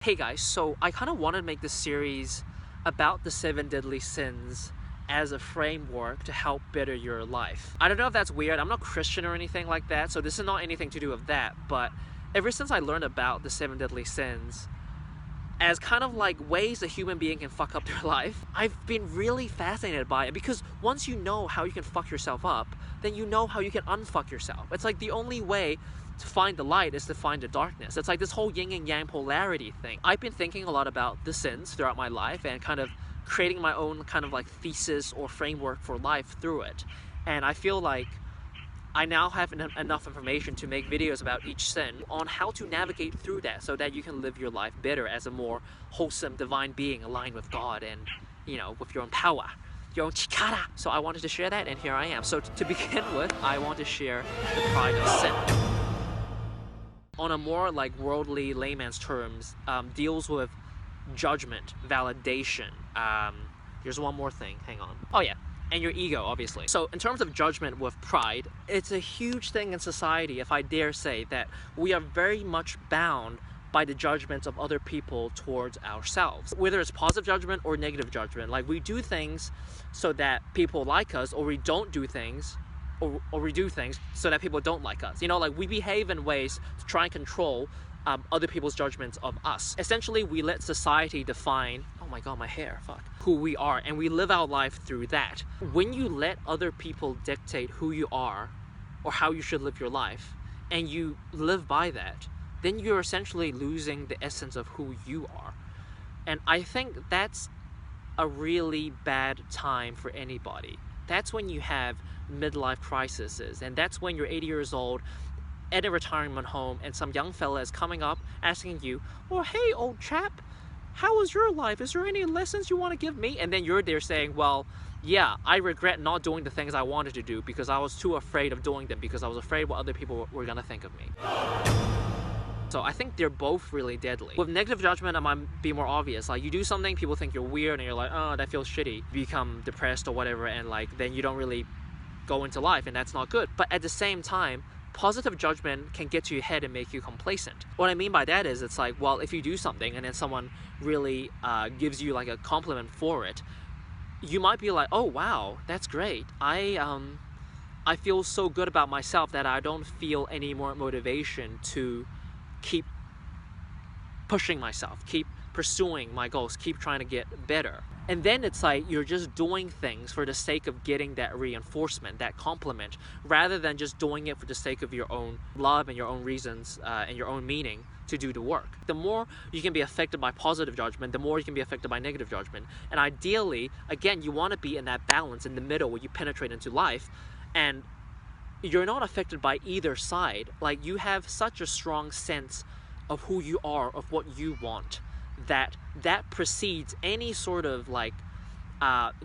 Hey guys, so I kind of want to make this series about the 7 deadly sins as a framework to help better your life. I don't know if that's weird. I'm not Christian or anything like that, so this is not anything to do with that, but ever since I learned about the 7 deadly sins as kind of like ways a human being can fuck up their life, I've been really fascinated by it, because once you know how you can fuck yourself up, then you know how you can unfuck yourself. It's like the only way to find the light is to find the darkness. It's like this whole yin and yang polarity thing. I've been thinking a lot about the sins throughout my life and kind of creating my own kind of like thesis or framework for life through it. And I feel like I now have enough information to make videos about each sin on how to navigate through that so that you can live your life better as a more wholesome divine being aligned with God and, you know, with your own power, your own chikara. So I wanted to share that, and here I am. So to begin with, I want to share the pride of sin. On a more like worldly layman's terms, deals with judgment, validation. There's one more thing, hang on. Oh yeah, and your ego, obviously. So in terms of judgment with pride, it's a huge thing in society, if I dare say, that we are very much bound by the judgments of other people towards ourselves. Whether it's positive judgment or negative judgment, like we do things so that people like us, or we don't do things or we do things so that people don't like us. You know, like we behave in ways to try and control other people's judgments of us. Essentially, we let society define, oh my god, my hair, fuck, who we are, and we live our life through that. When you let other people dictate who you are or how you should live your life, and you live by that, then you're essentially losing the essence of who you are. And I think that's a really bad time for anybody. That's when you have midlife crises, and that's when you're 80 years old at a retirement home and some young fella is coming up asking you, well, hey old chap, how was your life? Is there any lessons you want to give me? And then you're there saying, well, yeah, I regret not doing the things I wanted to do because I was too afraid of doing them, because I was afraid what other people were gonna think of me. So I think they're both really deadly. With negative judgment, it might be more obvious. Like you do something, people think you're weird, and you're like, oh, that feels shitty. You become depressed or whatever, and like then you don't really go into life, and that's not good. But at the same time, positive judgment can get to your head and make you complacent. What I mean by that is, it's like, well, if you do something and then someone really gives you like a compliment for it, you might be like, oh wow, that's great. I feel so good about myself that I don't feel any more motivation to keep pushing myself, keep pursuing my goals, keep trying to get better. And then it's like you're just doing things for the sake of getting that reinforcement, that compliment, rather than just doing it for the sake of your own love and your own reasons and your own meaning to do the work. The more you can be affected by positive judgment, the more you can be affected by negative judgment. And ideally, again, you want to be in that balance in the middle where you penetrate into life and you're not affected by either side. Like you have such a strong sense of who you are, of what you want, that precedes any sort of like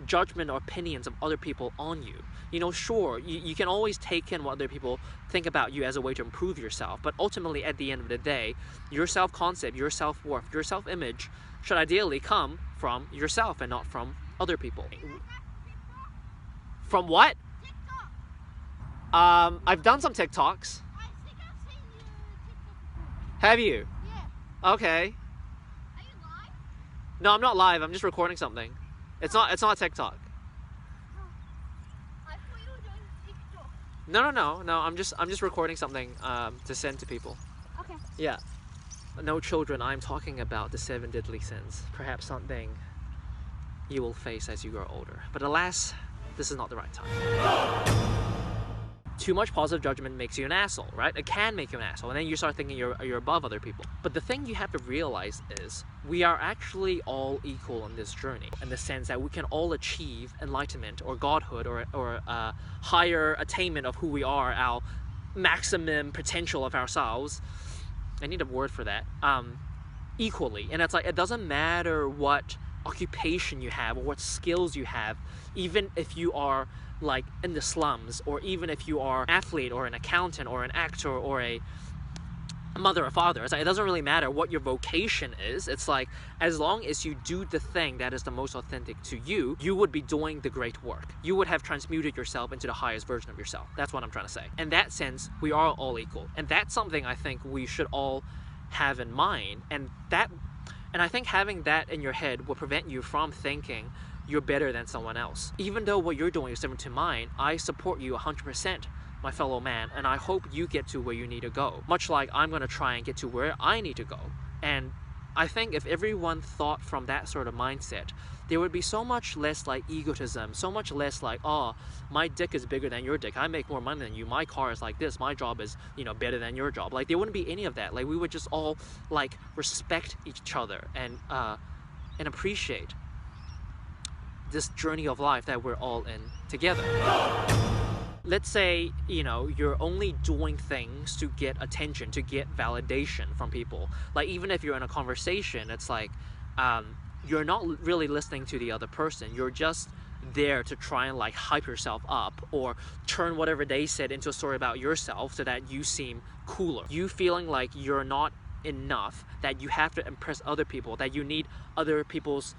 judgment or opinions of other people on you. You know, sure, you can always take in what other people think about you as a way to improve yourself, but ultimately at the end of the day, your self-concept, your self-worth, your self-image should ideally come from yourself and not from other people. From what? I've done some TikToks. I think I've seen you TikTok. Have you? Yeah. Okay. Are you live? No, I'm not live. I'm just recording something. It's not TikTok. Oh. I thought you were doing TikTok. No. I'm just recording something to send to people. Okay. Yeah. No, children, I'm talking about the 7 deadly sins. Perhaps something you will face as you grow older. But alas, this is not the right time. Too much positive judgment makes you an asshole, right? It can make you an asshole, and then you start thinking you're above other people. But the thing you have to realize is we are actually all equal on this journey, in the sense that we can all achieve enlightenment or godhood or higher attainment of who we are, our maximum potential of ourselves. I need a word for that. Equally. And it's like, it doesn't matter what occupation you have or what skills you have, even if you are like in the slums, or even if you are an athlete or an accountant or an actor or a mother or father. It's like, it doesn't really matter what your vocation is. It's like, as long as you do the thing that is the most authentic to you, you would be doing the great work. You would have transmuted yourself into the highest version of yourself. That's what I'm trying to say. In that sense, we are all equal, and that's something I think we should all have in mind. And that And I think having that in your head will prevent you from thinking you're better than someone else. Even though what you're doing is different to mine, I support you 100%, my fellow man, and I hope you get to where you need to go. Much like I'm gonna try and get to where I need to go. And I think if everyone thought from that sort of mindset, there would be so much less like egotism, so much less like, oh, my dick is bigger than your dick, I make more money than you, my car is like this, my job is, better than your job. Like, there wouldn't be any of that. Like, we would just all like respect each other and appreciate this journey of life that we're all in together. Let's say, you're only doing things to get attention, to get validation from people. Like, even if you're in a conversation, it's like, you're not really listening to the other person. You're just there to try and like hype yourself up or turn whatever they said into a story about yourself so that you seem cooler. You feeling like you're not enough, that you have to impress other people, that you need other people's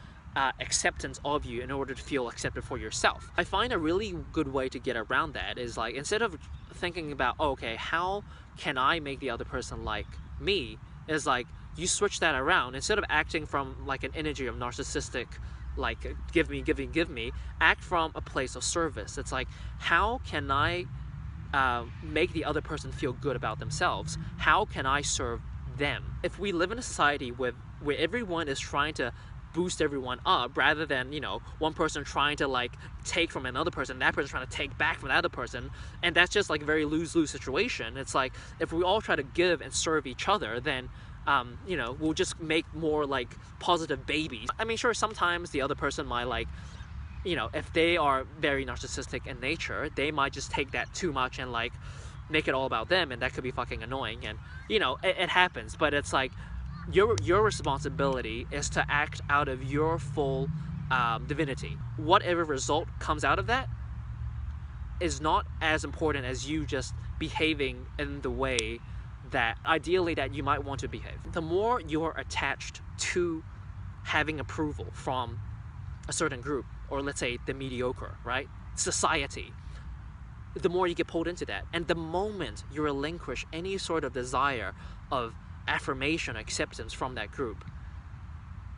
acceptance of you in order to feel accepted for yourself. I find a really good way to get around that is like, instead of thinking about, oh, okay, how can I make the other person like me, is like, you switch that around. Instead of acting from like an energy of narcissistic, like give me, act from a place of service. It's like, how can I make the other person feel good about themselves? How can I serve them? If we live in a society where everyone is trying to boost everyone up rather than, one person trying to like take from another person, that person trying to take back from the other person, and that's just like a very lose-lose situation. It's like, if we all try to give and serve each other, then we'll just make more like positive babies. I mean, sure, sometimes the other person might like, if they are very narcissistic in nature, they might just take that too much and like make it all about them, and that could be fucking annoying, and it happens. But it's like, your responsibility is to act out of your full divinity. Whatever result comes out of that is not as important as you just behaving in the way that ideally that you might want to behave. The more you're attached to having approval from a certain group, or let's say the mediocre, right, society, the more you get pulled into that. And the moment you relinquish any sort of desire of affirmation, acceptance from that group,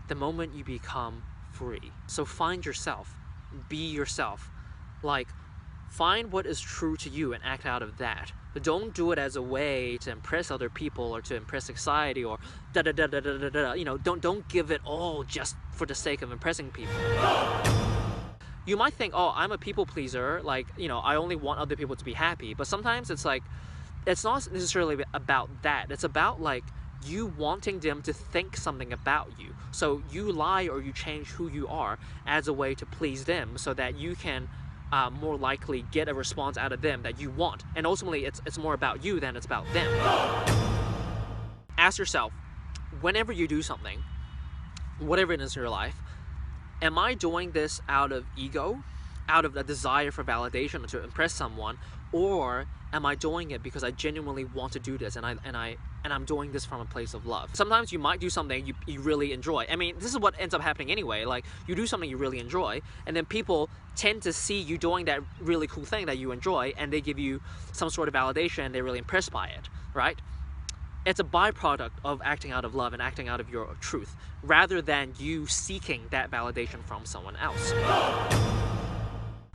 the moment you become free. So find yourself, be yourself, like find what is true to you and act out of that. But don't do it as a way to impress other people or to impress society or don't give it all just for the sake of impressing people. You might think, oh, I'm a people pleaser, like, I only want other people to be happy. But sometimes it's like, it's not necessarily about that. It's about like you wanting them to think something about you. So you lie or you change who you are as a way to please them so that you can more likely get a response out of them that you want. And ultimately, it's more about you than it's about them. Ask yourself, whenever you do something, whatever it is in your life, am I doing this out of ego, out of a desire for validation to impress someone, or am I doing it because I genuinely want to do this and I'm doing this from a place of love? Sometimes you might do something you really enjoy. I mean, this is what ends up happening anyway. Like, you do something you really enjoy, and then people tend to see you doing that really cool thing that you enjoy, and they give you some sort of validation, and they're really impressed by it, right? It's a byproduct of acting out of love and acting out of your truth, rather than you seeking that validation from someone else.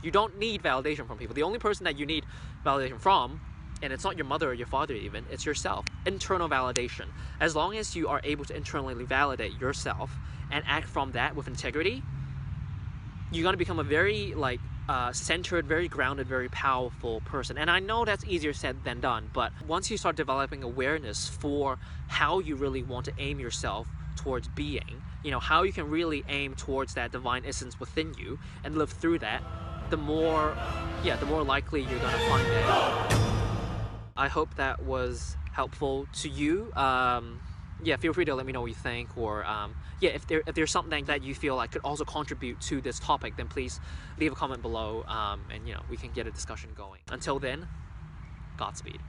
You don't need validation from people. The only person that you need validation from, and it's not your mother or your father even, it's yourself. Internal validation. As long as you are able to internally validate yourself and act from that with integrity, you're going to become a very centered, very grounded, very powerful person. And I know that's easier said than done, but once you start developing awareness for how you really want to aim yourself towards being, how you can really aim towards that divine essence within you and live through that, the more likely you're gonna find it. I hope that was helpful to you. Feel free to let me know what you think, or if there's something that you feel like could also contribute to this topic, then please leave a comment below, and we can get a discussion going. Until then, Godspeed.